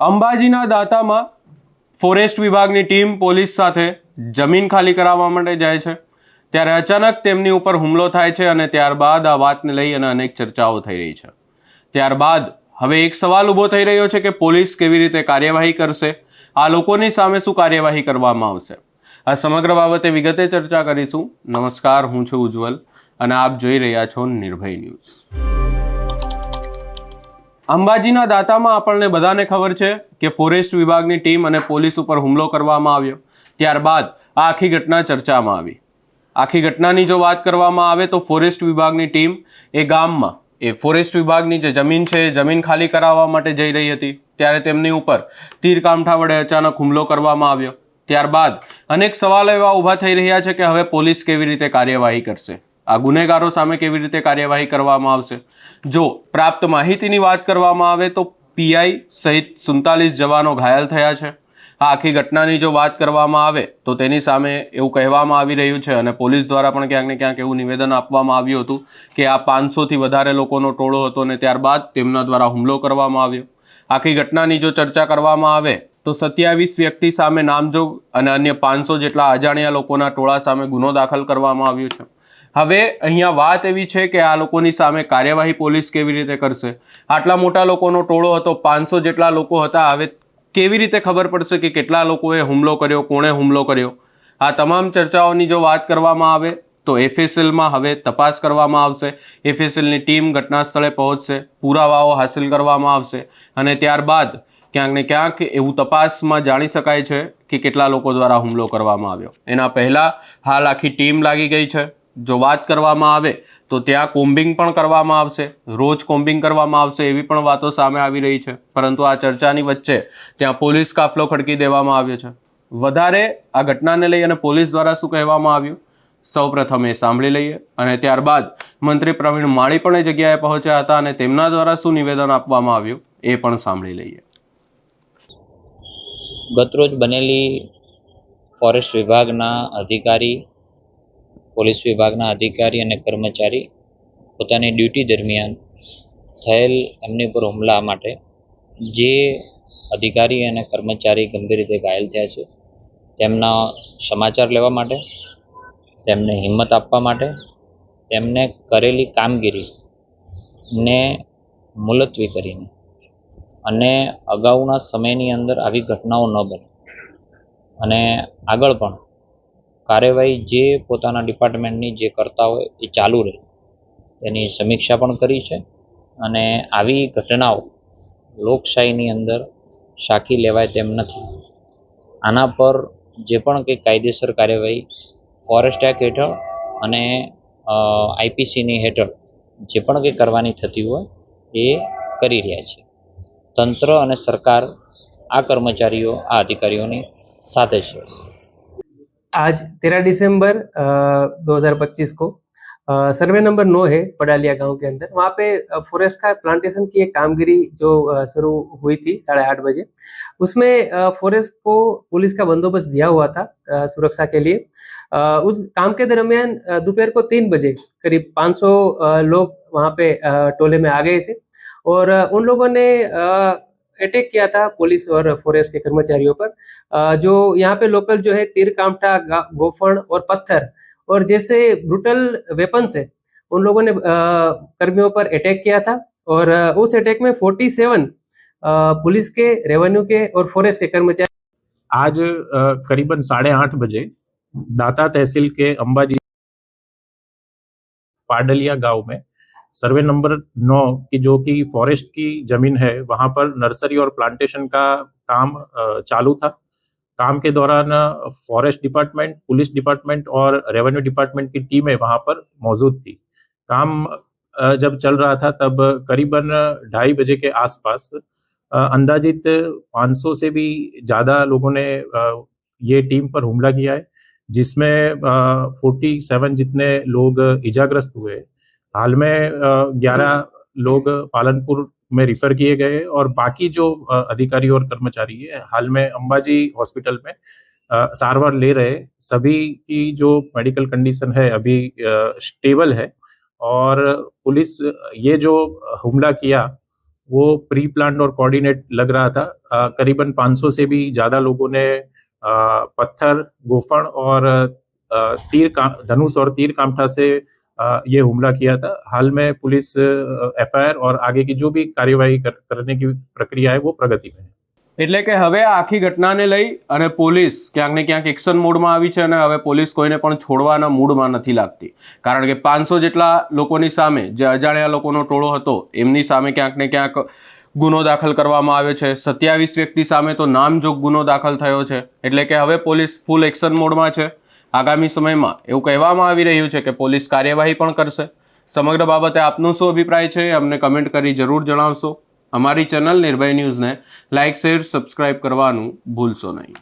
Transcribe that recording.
અંબાજીના દાતામાં forest વિભાગની team police સાથે જમીન ખાલી કરાવવા માટે જાય છે ત્યારે અચાનક તેમની ઉપર હુમલો થાય છે અને ત્યારબાદ આ વાતને લઈ અને અનેક ચર્ચાઓ થઈ રહી છે। ત્યારબાદ હવે એક સવાલ ઊભો થઈ રહ્યો છે કે પોલીસ કેવી રીતે કાર્યવાહી કરશે, આ લોકોની સામે શું કાર્યવાહી કરવામાં આવશે। આ સમગ્ર બાબતે વિગતે ચર્ચા કરીશું। નમસ્કાર, હું છું ઉજ્જવલ અને આપ જોઈ રહ્યા છો નિર્ભય ન્યૂઝ। અંબાજીના દાતામાં આપણને બધાને ખબર છે કે ફોરેસ્ટ વિભાગની ટીમ અને પોલીસ ઉપર હુમલો કરવામાં આવ્યો। ત્યારબાદ આ આખી ઘટના ચર્ચામાં આવી। આખી ઘટનાની જો વાત કરવામાં આવે તો ફોરેસ્ટ વિભાગની ટીમ એ ગામમાં ફોરેસ્ટ વિભાગની જે જમીન છે એ જમીન ખાલી કરાવવા માટે જઈ રહી હતી ત્યારે તેમની ઉપર તીરકામઠા વડે અચાનક હુમલો કરવામાં આવ્યો। ત્યારબાદ અનેક સવાલો એવા ઊભા થઈ રહ્યા છે કે હવે પોલીસ કેવી રીતે કાર્યવાહી કરશે, આ ગુનેગારો સામે કેવી રીતે કાર્યવાહી કરવામાં આવશે। જો પ્રાપ્ત માહિતીની વાત કરવામાં આવે તો પીઆઈ સહિત 47 જવાનો ઘાયલ થયા છે। આ આખી ઘટનાની જો વાત કરવામાં આવે તો તેની સામે એવું કહેવામાં આવી રહ્યું છે અને પોલીસ દ્વારા પણ ક્યાંક ને ક્યાંક એવું નિવેદન આપવામાં આવ્યું હતું કે આ 500થી વધારે લોકોનો ટોળો હતો અને ત્યારબાદ તેમના દ્વારા હુમલો કરવામાં આવ્યો। આખી ઘટનાની જો ચર્ચા કરવામાં આવે તો 27 વ્યક્તિ સામે નામજોગ અને અન્ય 500 જેટલા અજાણ્યા લોકોના ટોળા સામે ગુનો દાખલ કરવામાં આવ્યો છે। હવે અહીંયા વાત એવી છે કે આ લોકોની સામે કાર્યવાહી પોલીસ કેવી રીતે કરશે। આટલા મોટા લોકોનો ટોળો હતો, 500 જેટલા લોકો હતા। હવે કેવી રીતે ખબર પડશે કે કેટલા લોકોએ હુમલો કર્યો, કોણે હુમલો કર્યો? આ તમામ ચર્ચાઓની જો વાત કરવામાં આવે તો એફએસએલમાં હવે તપાસ કરવામાં આવશે। એફએસએલની ટીમ ઘટના સ્થળે પહોંચશે, પુરાવાઓ હાંસલ કરવામાં આવશે અને ત્યારબાદ ક્યાંક ને ક્યાંક એવું તપાસમાં જાણી શકાય છે કે કેટલા લોકો દ્વારા હુમલો કરવામાં આવ્યો। એના પહેલા હાલ આખી ટીમ લાગી ગઈ છે। જો વાત કરવામાં આવે તો ત્યાં કોમ્બિંગ પણ કરવામાં આવશે, રોજ કોમ્બિંગ કરવામાં આવશે એવી પણ વાતો સામે આવી રહી છે। પરંતુ આ ચર્ચાની વચ્ચે ત્યાં પોલીસ કાફલો ખડકી દેવામાં આવ્યો છે। વધારે આ ઘટનાને લઈ અને પોલીસ દ્વારા શું કહેવામાં આવ્યું સૌપ્રથમ એ સાંભળી લઈએ અને ત્યારબાદ મંત્રી પ્રવીણ માળી પણ એ જગ્યાએ પહોંચ્યા હતા અને તેમના દ્વારા શું નિવેદન આપવામાં આવ્યું એ પણ સાંભળી લઈએ। ગતરોજ બનેલી ફોરેસ્ટ વિભાગના અધિકારી, પોલીસ વિભાગના અધિકારી અને કર્મચારી પોતાની ડ્યુટી દરમિયાન થયેલ એમની પર હુમલા માટે જે અધિકારી અને કર્મચારી ગંભીર રીતે ઘાયલ થયા છે તેમના સમાચાર લેવા માટે, તેમને હિંમત આપવા માટે, તેમને કરેલી કામગીરીને મુલતવી કરીને અને અગાઉના સમયની અંદર આવી ઘટનાઓ ન બને અને આગળ પણ કાર્યવાહી જે પોતાના ડિપાર્ટમેન્ટની જે કરતા હોય એ ચાલુ રહે તેની સમીક્ષા પણ કરી છે અને આવી ઘટનાઓ લોકશાહીની અંદર સાખી લેવાય તેમ નથી। આના પર જે પણ કંઈ કાયદેસર કાર્યવાહી ફોરેસ્ટ એક્ટ હેઠળ અને આઈપીસીની હેઠળ જે પણ કંઈ કરવાની થતી હોય એ કરી રહ્યા છે। તંત્ર અને સરકાર આ કર્મચારીઓ, આ अधिकारियों साथ है। आज 13 दिसंबर 2025 को सर्वे नंबर 9 है पडालिया गांव के अंदर, वहाँ पे फॉरेस्ट का प्लांटेशन की एक कामगिरी जो शुरू हुई थी 8:30 बजे। उसमें फॉरेस्ट को पुलिस का बंदोबस्त दिया हुआ था सुरक्षा के लिए। उस काम के दरमियान दोपहर को 3 बजे करीब 500 लोग वहाँ पे टोले में आ गए थे और उन लोगों ने अटैक किया था पुलिस और फॉरेस्ट के कर्मचारियों पर। जो यहाँ पे लोकल जो है तीर कामठा, गोफण और पत्थर और जैसे ब्रूटल वेपन्स है उन लोगों ने कर्मियों पर अटैक किया था और उस अटैक में 47 पुलिस के, रेवेन्यू के और फॉरेस्ट के कर्मचारी। आज करीबन 8:30 बजे दाता तहसील के अंबाजी पाडलिया गांव में सर्वे नंबर 9 की जो कि फॉरेस्ट की जमीन है वहां पर नर्सरी और प्लांटेशन का काम चालू था। काम के दौरान फॉरेस्ट डिपार्टमेंट, पुलिस डिपार्टमेंट और रेवेन्यू डिपार्टमेंट की टीमें वहां पर मौजूद थी। काम जब चल रहा था तब करीबन 2:30 बजे के आसपास अंदाजित 500 से भी ज़्यादा लोगों ने ये टीम पर हमला किया है, जिसमें 47 जितने लोग इजाग्रस्त हुए। हाल में 11 लोग पालनपुर में रिफर किए गए और बाकी जो अधिकारी और कर्मचारी है हाल में अंबाजी हॉस्पिटल में सारवार ले रहे। सभी की जो मेडिकल कंडीशन है अभी स्टेबल है और पुलिस ये जो हमला किया वो प्री प्लान्ड और कोऑर्डिनेट लग रहा था। करीबन 500 से भी ज़्यादा लोगों ने पत्थर, गोफन और धनुष और तीर कामठा से ये हमला किया था। हाल में पुलिस एफआईआर और आगे की जो भी कार्यवाही करने की प्रक्रिया है वो प्रगति में है। એટલે કે હવે આ આખી ઘટનાને લઈ અને પોલીસ ક્યાંક ને ક્યાંક એક્શન મોડમાં આવી છે અને હવે પોલીસ કોઈને પણ છોડવાના મૂડમાં નથી લાગતી, કારણ કે 500 જેટલા લોકોની સામે, જે અજાણ્યા લોકોનો ટોળો હતો એમની સામે ક્યાંક ને ક્યાંક ગુનો દાખલ કરવામાં આવ્યો છે। 27 વ્યક્તિ સામે તો નામજોગ ગુનો દાખલ થયો છે, એટલે કે હવે પોલીસ ફૂલ એક્શન મોડમાં છે। આગામી સમયમાં એવું કહેવામાં આવી રહ્યું છે કે પોલીસ કાર્યવાહી પણ કરશે। સમગ્ર બાબતે આપનો શું અભિપ્રાય છે અમને કમેન્ટ કરી જરૂર જણાવશો। અમારી ચેનલ નિર્ભય ન્યૂઝને લાઇક, શેર, સબસ્ક્રાઇબ કરવાનું ભૂલશો નહીં।